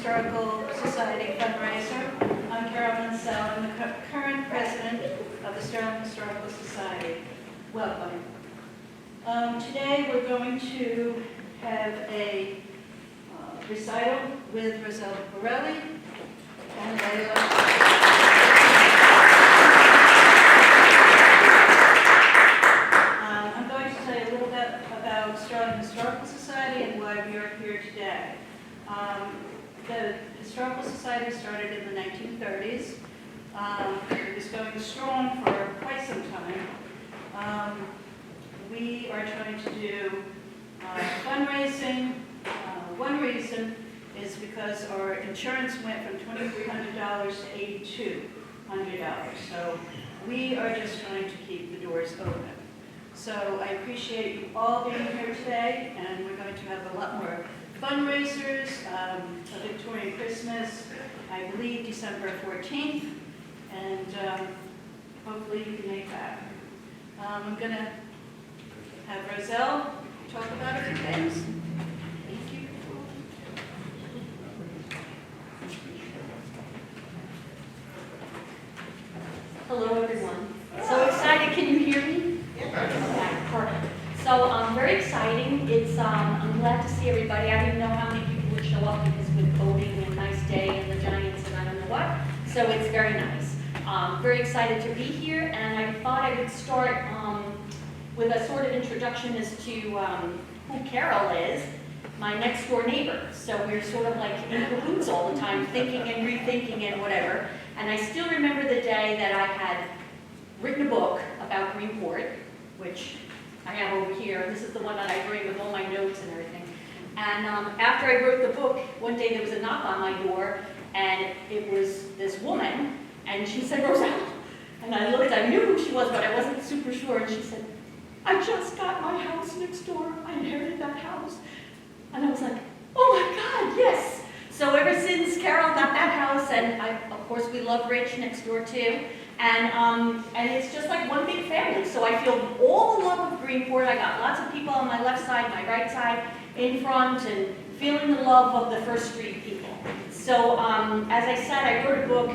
Historical Society fundraiser. I'm Carol Mansell. I'm the current president of the Sterling Historical Society. Welcome. Today we're going to have a recital with Roselle Borelli Leyla. I'm going to tell you a little bit about Sterling Historical Society and why we are here today. The Historical Society started in the 1930s. It was going strong for quite some time. We are trying to do fundraising. One reason is because our insurance went from $2,300 to $8,200. So we are just trying to keep the doors open. So I appreciate you all being here today, and we're going to have a lot more fundraisers, a Victorian Christmas, I believe December 14th, and hopefully you can make that. I'm going to have Roselle talk about a few things. Thank you. Hello, everyone. So excited. Can you hear me? Okay, perfect. So very exciting. I'm glad to see everybody. I didn't know how many people would show up because with voting and a nice day and the Giants and I don't know what. So it's very nice. Very excited to be here, and I thought I would start with a sort of introduction as to who Carol is, my next door neighbor. So we're sort of like in cahoots all the time, thinking and rethinking and whatever. And I still remember the day that I had written a book about Greenport, which I have over here. This is the one that I bring with all my notes and everything. And after I wrote the book, one day there was a knock on my door, and it was this woman, and she said, "Roselle." And I looked, I knew who she was, but I wasn't super sure, and she said, "I just got my house next door. I inherited that house." And I was like, "Oh my God, yes." So ever since Carol got that house, and of course we love Rich next door too, and it's just like one big family. So I feel all the love of Greenport. I got lots of people on my left side, my right side, in front, and feeling the love of the First Street people. So as I said, I wrote a book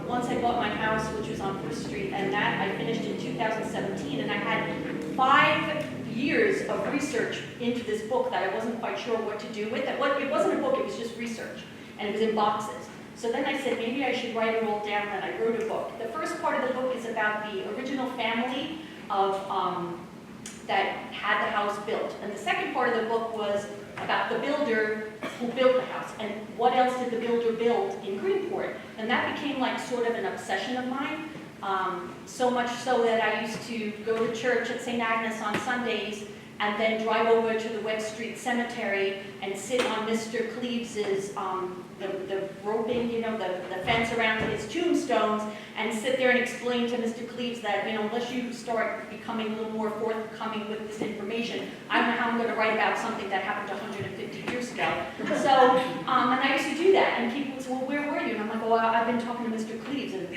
once I bought my house, which was on First Street, and that I finished in 2017, and I had 5 years of research into this book that I wasn't quite sure what to do with. It wasn't a book, it was just research, and it was in boxes. So then I said, maybe I should write it all down, and I wrote a book. The first part of the book is about the original family of that had the house built. And the second part of the book was about the builder who built the house, and what else did the builder build in Greenport. And that became like sort of an obsession of mine. So much so that I used to go to church at St. Agnes on Sundays and then drive over to the Webb Street Cemetery and sit on Mr. Cleaves's, the roping, the fence around his tombstones, and sit there and explain to Mr. Cleaves that, unless you start becoming a little more forthcoming with this information, I don't know how I'm going to write about something that happened 150 years ago. So, and I used to do that, and people would say, "Well, where were you?" And I'm like, "Oh, I've been talking to Mr. Cleaves," and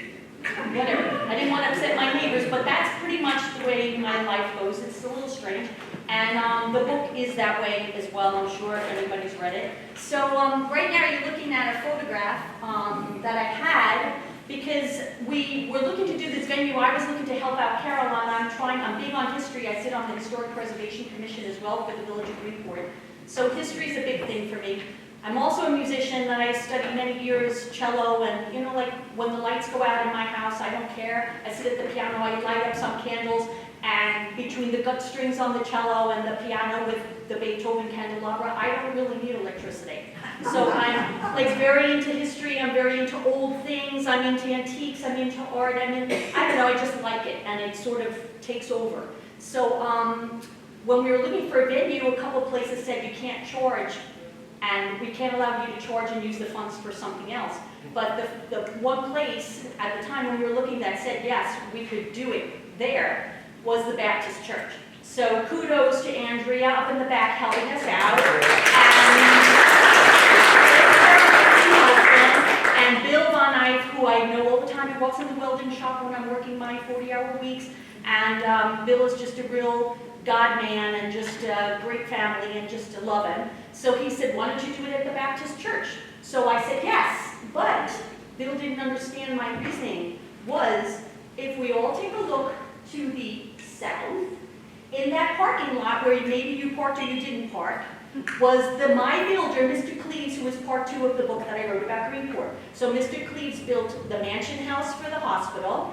whatever. I didn't want to upset my neighbors, but that's pretty much the way my life goes. It's a little strange. And the book is that way as well, I'm sure, if anybody's read it. So right now you're looking at a photograph that I had, because we were looking to do this venue. I was looking to help out Carol, and I'm big on history. I sit on the Historic Preservation Commission as well for the Village of Greenport. So history is a big thing for me. I'm also a musician, and I studied many years cello, and like when the lights go out in my house, I don't care. I sit at the piano, I light up some candles, and between the gut strings on the cello and the piano with the Beethoven candelabra, I don't really need electricity. So I'm like very into history, I'm very into old things, I'm into antiques, I'm into art, I don't know, I just like it, and it sort of takes over. So when we were looking for a venue, a couple places said you can't charge, and we can't allow you to charge and use the funds for something else. But the one place at the time when we were looking that said yes, we could do it there, was the Baptist Church. So kudos to Andrea up in the back helping us out. And Bill Von Eyck, who I know all the time. He walks in the welding shop when I'm working my 40-hour weeks. And Bill is just a real God man and just a great family and just to love him. So he said, why don't you do it at the Baptist church? So I understand my reasoning, was if we all take a look to the south, in that parking lot where maybe you parked or you didn't park, was my builder, Mr. Cleves, who was part 2 of the book that I wrote about Greenport. So Mr. Cleves built the mansion house for the hospital.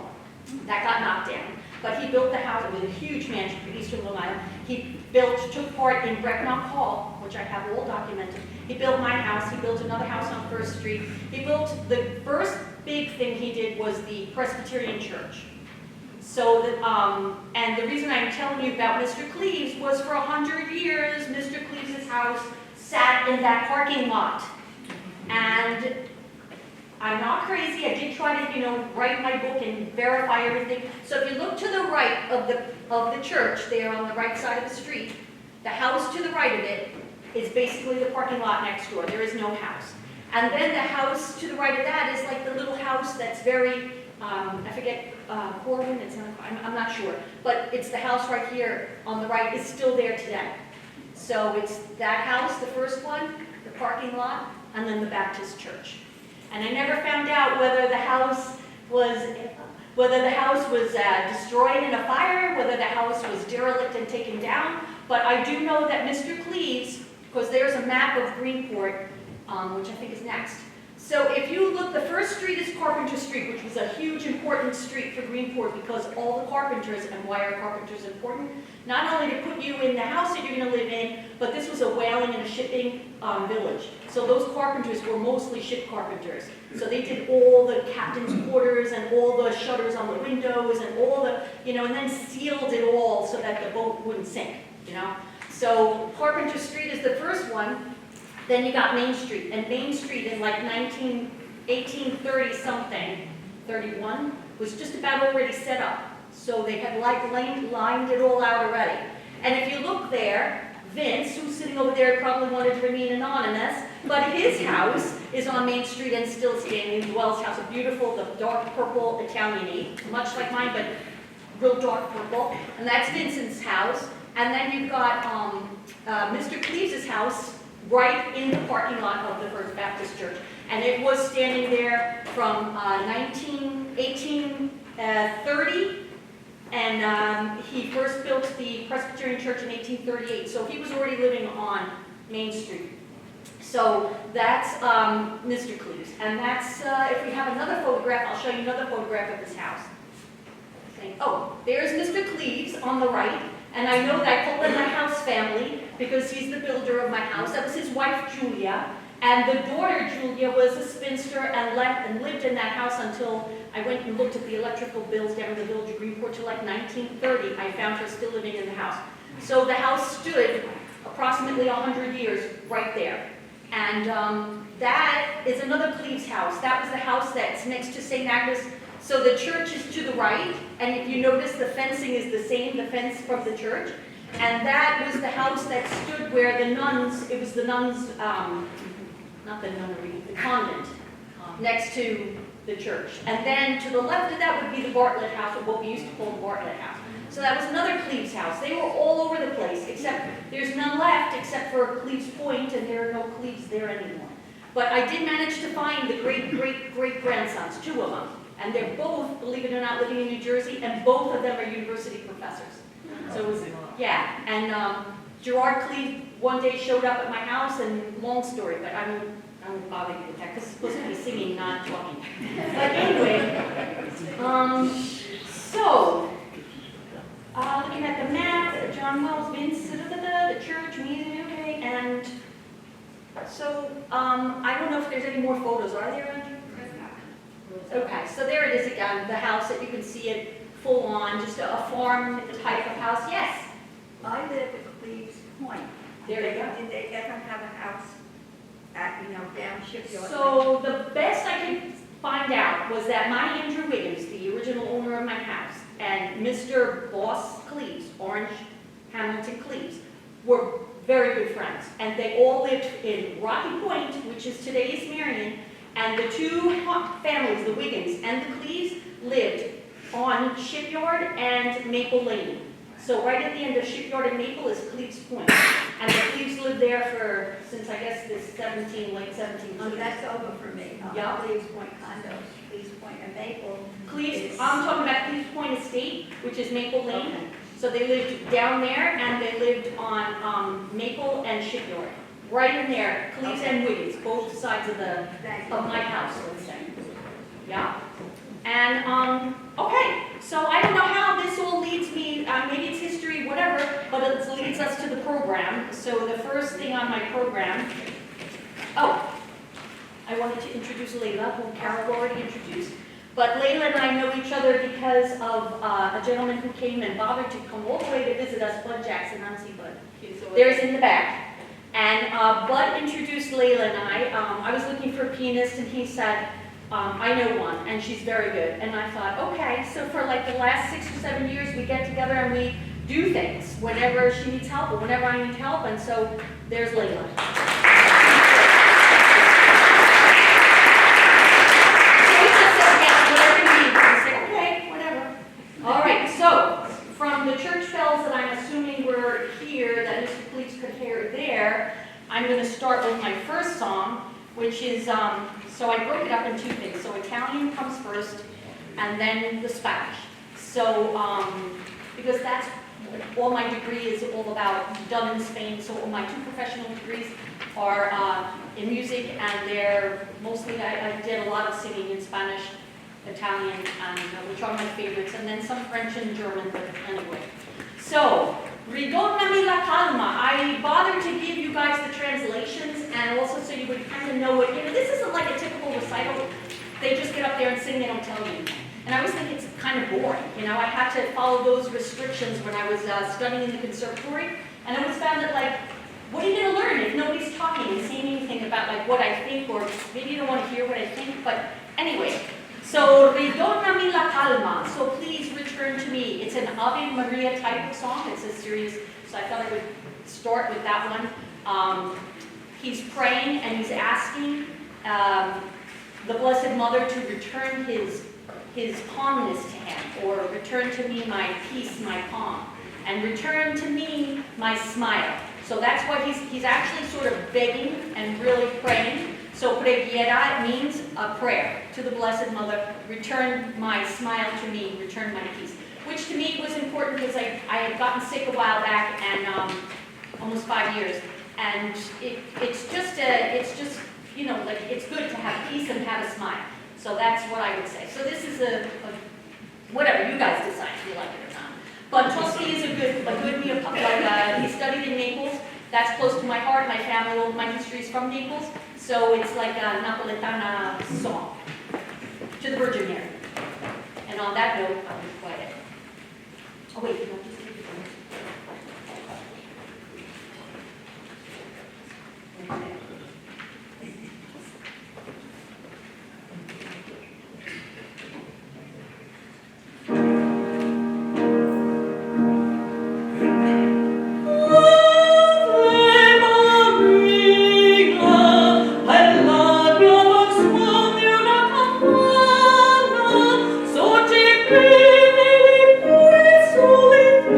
That got knocked down. But he built the house, it was a huge mansion for Eastern Long Island. He took part in Brecknock Hall, which I have all documented. He built my house, he built another house on First Street. He built, the first big thing he did was the Presbyterian Church. So that, and the reason I'm telling you about Mr. Cleves was for 100 years, Mr. Cleves' house sat in that parking lot. And I'm not crazy, I did try to, write my book and verify everything. So if you look to the right of the church, there on the right side of the street, the house to the right of it is basically the parking lot next door. There is no house. And then the house to the right of that is like the little house that's very, I forget, Corbin, I'm not sure. But it's the house right here on the right, is still there today. So it's that house, the first one, the parking lot, and then the Baptist church. And I never found out whether the house was destroyed in a fire, whether the house was derelict and taken down. But I do know that Mr. Cleves, because there's a map of Greenport, which I think is next. So if you look, the first street is Carpenter Street, which was a huge important street for Greenport because all the carpenters, and why are carpenters important? Not only to put you in the house that you're going to live in, but this was a whaling and a shipping village. So those carpenters were mostly ship carpenters. So they did all the captain's quarters and all the shutters on the windows and all the, and then sealed it all so that the boat wouldn't sink, So Carpenter Street is the first one. Then you got Main Street, and Main Street in like 1830 something, 31, was just about already set up. So they had lined it all out already. And if you look there, Vince, who's sitting over there, probably wanted to remain anonymous, but his house is on Main Street and still standing. Wells House, a beautiful, the dark purple Italian-y, much like mine, but real dark purple. And that's Vincent's house. And then you've got Mr. Cleves' house, right in the parking lot of the First Baptist Church. And it was standing there from 1830, and he first built the Presbyterian Church in 1838, so he was already living on Main Street. So that's Mr. Cleves, and that's, if we have another photograph, I'll show you another photograph of this house. Oh, there's Mr. Cleves on the right. And I know that I call him my house family because he's the builder of my house. That was his wife, Julia. And the daughter, Julia, was a spinster and lived in that house until I went and looked at the electrical bills down in the village of Greenport till like 1930. I found her still living in the house. So the house stood approximately 100 years right there. And that is another Cleves house. That was the house that's next to St. Agnes. So the church is to the right, and if you notice, the fencing is the same, the fence from the church. And that was the house that stood where the nuns, it was the nuns, not the nunnery, the convent, next to the church. And then to the left of that would be the Bartlett house, or what we used to call the Bartlett house. So that was another Cleves house. They were all over the place, except there's none left except for Cleves Point, and there are no Cleves there anymore. But I did manage to find the great-great-great-grandsons, 2 of them. And they're both, believe it or not, living in New Jersey, and both of them are university professors. So it was, yeah. And Gerard Cleves one day showed up at my house, and long story, but I won't bother you with that, because it's supposed to be singing, not talking. But anyway, so, looking at the map, John Wells, Vince, the church, music, okay, and so, I don't know if there's any more photos. Are there, Andrew? Okay, so there it is again, the house that you can see it full on, just a farm type of house. Yes? I live at Cleves Point. There you go. Did they ever have a house at, down Shipyard? So the best I could find out was that my Andrew Wiggins, the original owner of my house, and Mr. Boss Cleves, Orange Hamilton Cleves, were very good friends. And they all lived in Rocky Point, which is today's Marion. And the 2 families, the Wiggins and the Cleves, lived on Shipyard and Maple Lane. So right at the end of Shipyard and Maple is Cleves Point. And the Cleves lived there since I guess the late 17th. Oh, that's over for me. Yeah. Cleves Point condos, Cleves Point and Maple. Cleves, is- I'm talking about Cleves Point Estate, which is Maple Lane. Okay. So they lived down there, and they lived on Maple and Shipyard, right in there, Cleves and Wiggins, both sides of Thank you. my house, let's say. Yeah. And okay, so I don't know how this all leads me. Maybe it's history, whatever, but it leads us to the program. So the first thing on my program. Oh, I wanted to introduce Leyla, whom Carol already introduced. But Leyla and I know each other because of a gentleman who came and bothered to come all the way to visit us, Bud Jackson, Nancy Bud. There's in the back. And Bud introduced Leyla and I was looking for a pianist, and he said, I know one, and she's very good. And I thought, okay, so for like the last 6 or 7 years, we get together and we do things whenever she needs help or whenever I need help, and so there's Leyla. All right, so from the church bells that I'm assuming were here, that Mr. Cleves could hear there, I'm going to start with my first song, which is, so I broke it up in 2 things. So Italian comes first, and then the Spanish. So, because that's all my degree is all about, done in Spain, so all my 2 professional degrees are in music, and they're mostly, I did a lot of singing in Spanish, Italian, and which are my favorites, and then some French and German, but anyway. So, Ridonami la calma. I bothered to give you guys the translations, and also so you would kind of know what, this isn't like a typical recital. They just get up there and sing, they don't tell you anything. And I always think it's kind of boring, I had to follow those restrictions when I was studying in the conservatory, and I always found that, like, what are you going to learn if nobody's talking and saying anything about, like, what I think, or maybe you don't want to hear what I think, but anyway. So, Ridonami la calma, so please return to me. It's an Ave Maria type of song. It's a series, so I thought I would start with that one. He's praying and he's asking the Blessed Mother to return his calmness to him, or return to me my peace, my calm, and return to me my smile. So that's what he's actually sort of begging and really praying. So preghiera means a prayer to the Blessed Mother, return my smile to me, return my peace. Which to me was important because I had gotten sick a while back, and almost 5 years. And it's just like it's good to have peace and have a smile. So that's what I would say. So this is a whatever, you guys decide if you like it or not. But Toschi is a good he studied in Naples. That's close to my heart. My family, all of my history is from Naples. So it's like a Napoletana song to the Virgin Mary. And on that note, I'll be quiet. Oh wait, you don't just leave it there. Okay. So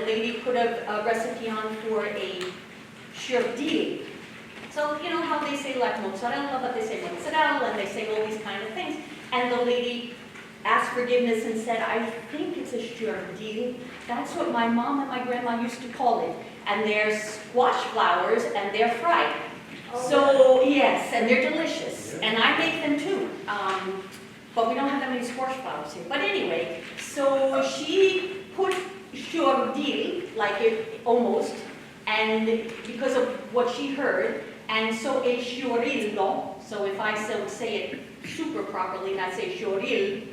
lady put a recipe on for a sciordini. So, you know how they say like mozzarella, but they say mozzarella, and they say all these kind of things. And the lady asked forgiveness and said, I think it's a sciordini. That's what my mom and my grandma used to call it. And they're squash flowers, and they're fried. So, yes, and they're delicious. And I make them too. But we don't have that many squash flowers here. But anyway, so she put sciordini, like it almost, and because of what she heard, and so a sciorillo, so if I say it super properly, and I say scioril,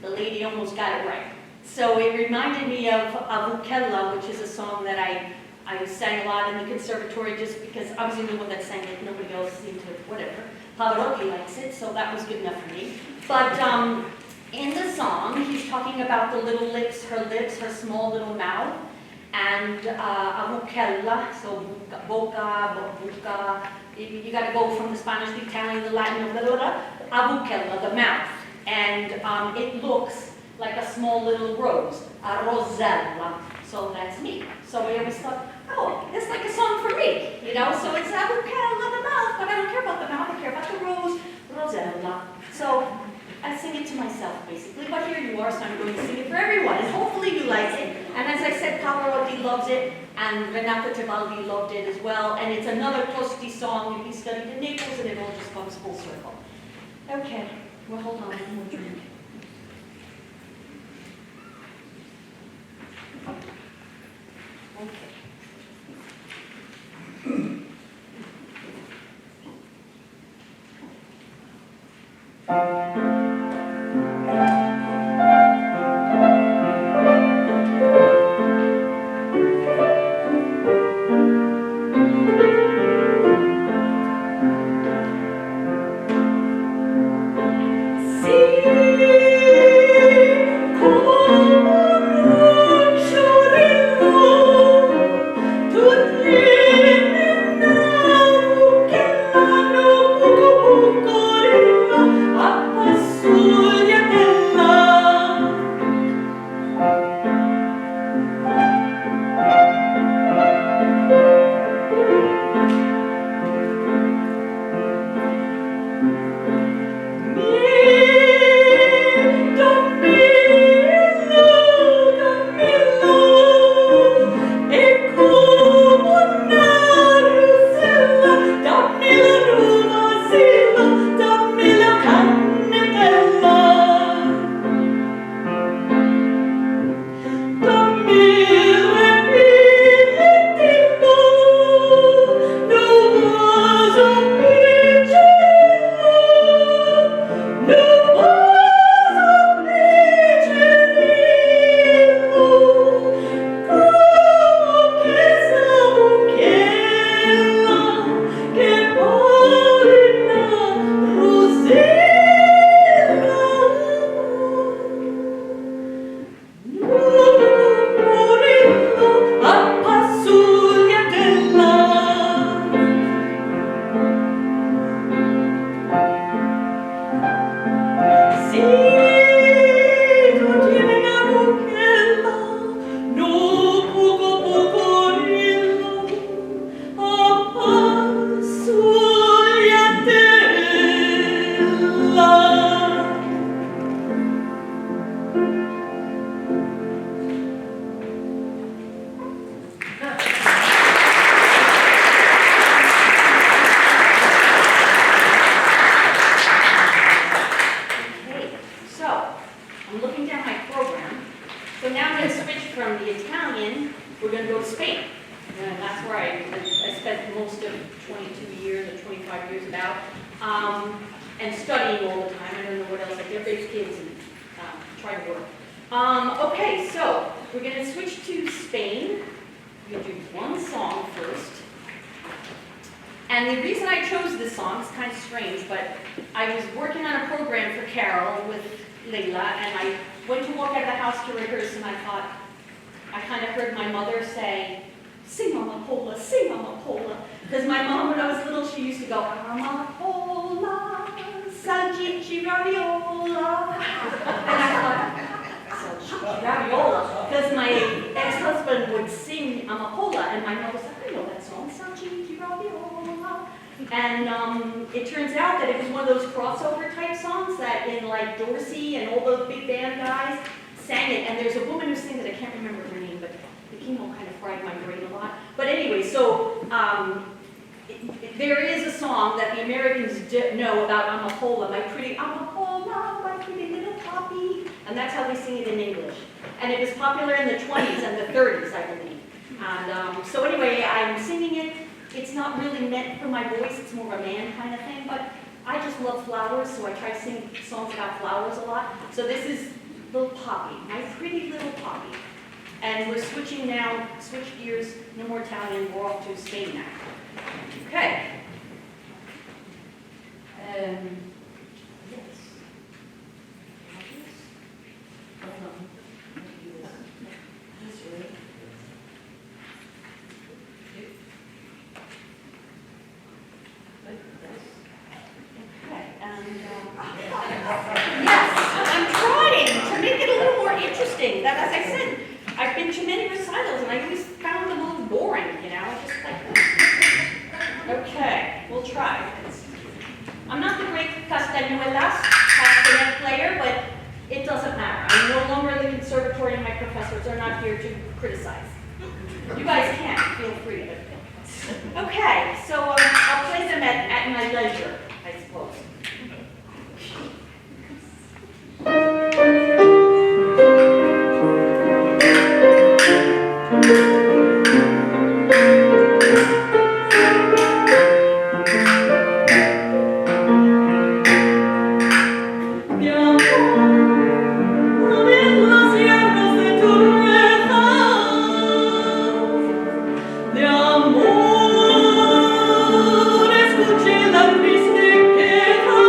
the lady almost got it right. So it reminded me of Avukella, which is a song that I sang a lot in the conservatory just because I was the only one that sang it, nobody else seemed to, whatever. Pavarotti likes it, so that was good enough for me. But in the song, he's talking about the little lips, her small little mouth, and Avukella, so boca, buca, you got to go from the Spanish, the Italian, the Latin, blah, blah, blah, Avukella, the mouth. And it looks like a small little rose, a Rosella. So that's me. So I always thought, oh, it's like a song for me, you know? So it's Avukella, the mouth, but I don't care about the mouth, I care about the rose, Rosella. So I sing it to myself, basically, but here you are, so I'm going to sing it for everyone, and hopefully you like it. And as I said, Pavarotti loves it, and Renato Tebaldi loved it as well, and it's another Tosti song, and he studied in Naples, and it all just comes full circle. Okay, well, hold on, one more drink. Okay. And studying all the time. I don't know what else. Like they're big kids and try to work. Okay, so we're going to switch to Spain. We're going to do one song first. And the reason I chose this song is kind of strange, but I was working on a program for Carol with Leyla, and I went to walk out of the house to rehearse, and I thought, I kind of heard my mother say, "Sing Amapola, sing Amapola." Because my mom, when I was little, she used to go, "Amapola, salchichi raviola." And I thought, Raviola, because my ex-husband would sing Amapola, and my mother said, I know that song, Sanchiti Raviola. And it turns out that it was one of those crossover type songs that in like Dorsey and all those big band guys sang it. And there's a woman who sings it, I can't remember her name, but the chemo kind of fried my brain a lot. But anyway, so there is a song that the Americans know about Amapola, my pretty Amapola, my pretty little poppy, and that's how they sing it in English. And it was popular in the 20s and the 30s, I believe. And so anyway, I'm singing it. It's not really meant for my voice, it's more of a man kind of thing, but I just love flowers, so I try to sing songs about flowers a lot. So this is Little Poppy, my pretty little poppy. And we're switching now, switch gears, no more Italian, we're off to Spain now. Okay. Yes. Hold on. Let me do this way. Okay, and yes, I'm trying to make it a little more interesting. That, as I said, I've been to many recitals and I always found them a little boring, you know, just like okay, we'll try. I'm not the great castañuelas player, but it doesn't matter. I'm no longer in the conservatory and my professors are not here to criticize. You guys can, feel free to. Okay, so I'll play them at my leisure, I suppose. Escuché la triste queja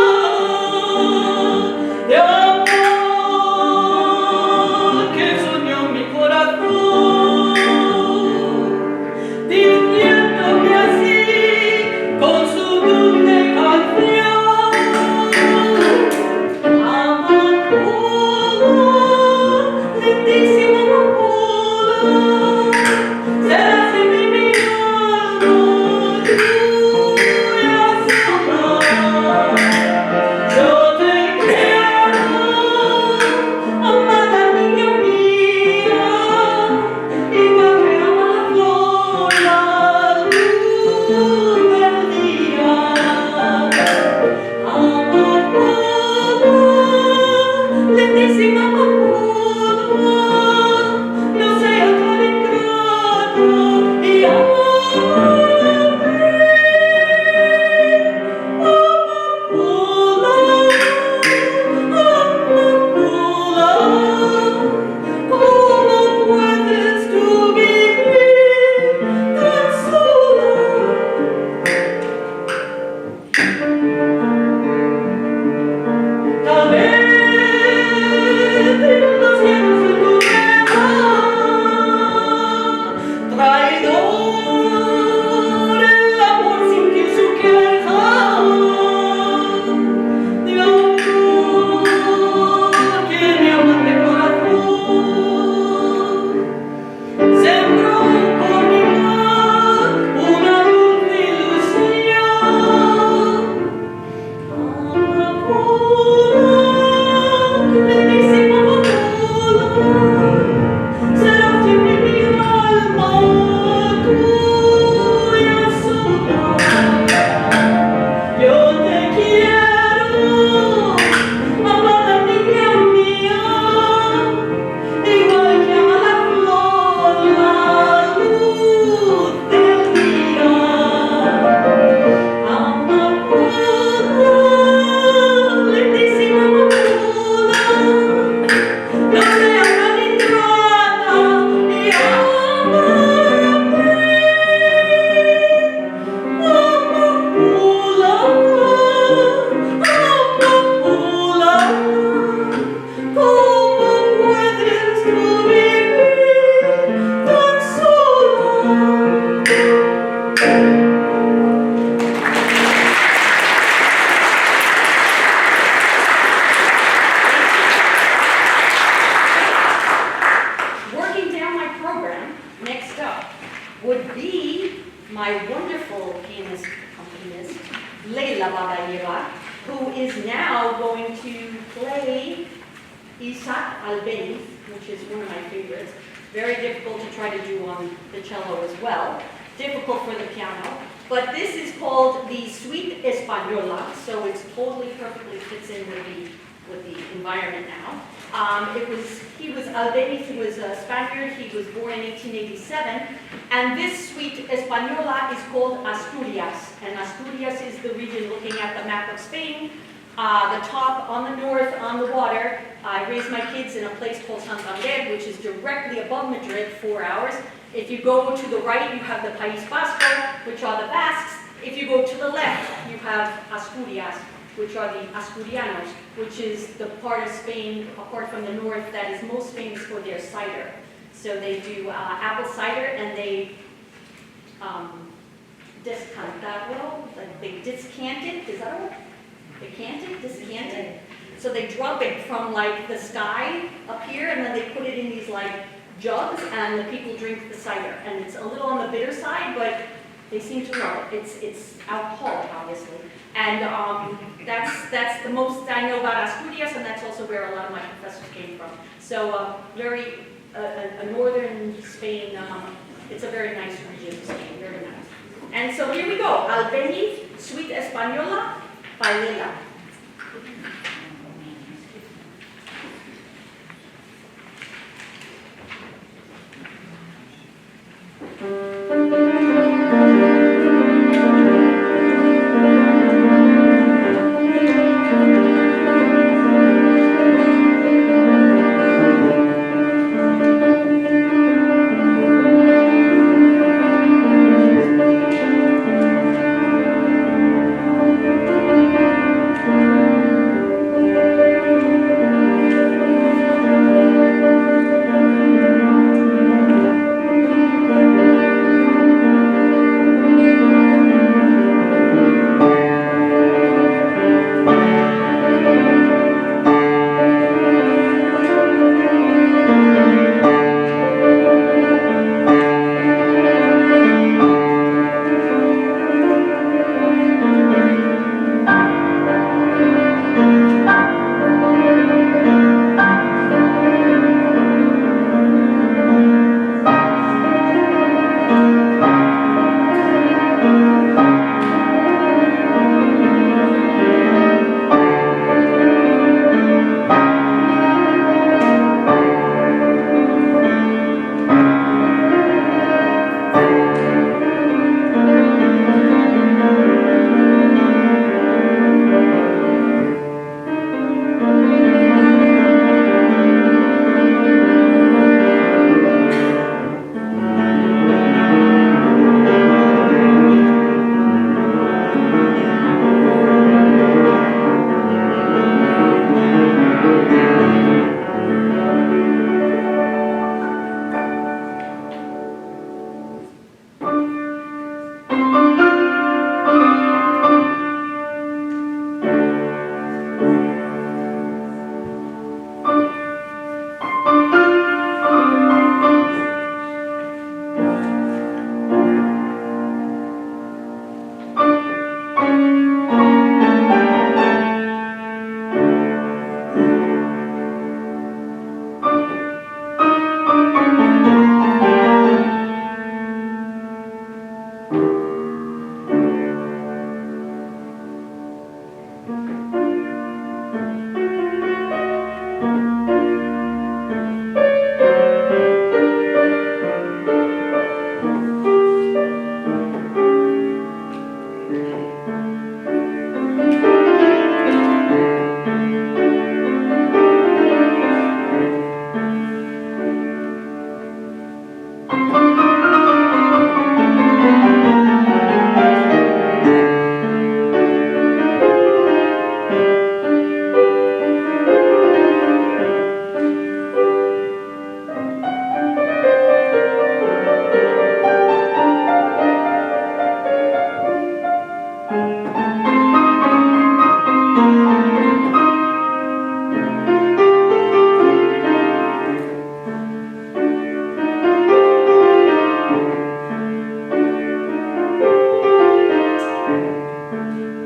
my wonderful pianist accompanist, Leyla Babayeva, who is now going to play Isaac Albeniz, which is one of my favorites. Very difficult to try to do on the cello as well. Difficult for the piano. But this is called the Suite Española, so it's totally perfectly fits in with the environment now. He was Albeniz, he was a Spaniard, he was born in 1887, and this Suite Española is called Asturias, and Asturias is the region looking at the map of Spain. The top on the north, on the water. I raised my kids in a place called Santander, which is directly above Madrid, 4 hours. If you go to the right, you have the País Vasco, which are the Basques. If you go to the left, you have Asturias, which are the Asturianos, which is the part of Spain, apart from the north, that is most famous for their cider. So they do apple cider, and they descantarlo, like they descant it, is that what? They descant it. So they drop it from like the sky up here, and then they put it in these like jugs, and the people drink the cider. And it's a little on the bitter side, but they seem to love it. It's alcoholic, obviously. And that's the most I know about Asturias, and that's also where a lot of my professors came from. So a northern Spain, it's a very nice region of Spain, very nice. And so here we go, Albeniz, Suite Española, by Leyla. Thank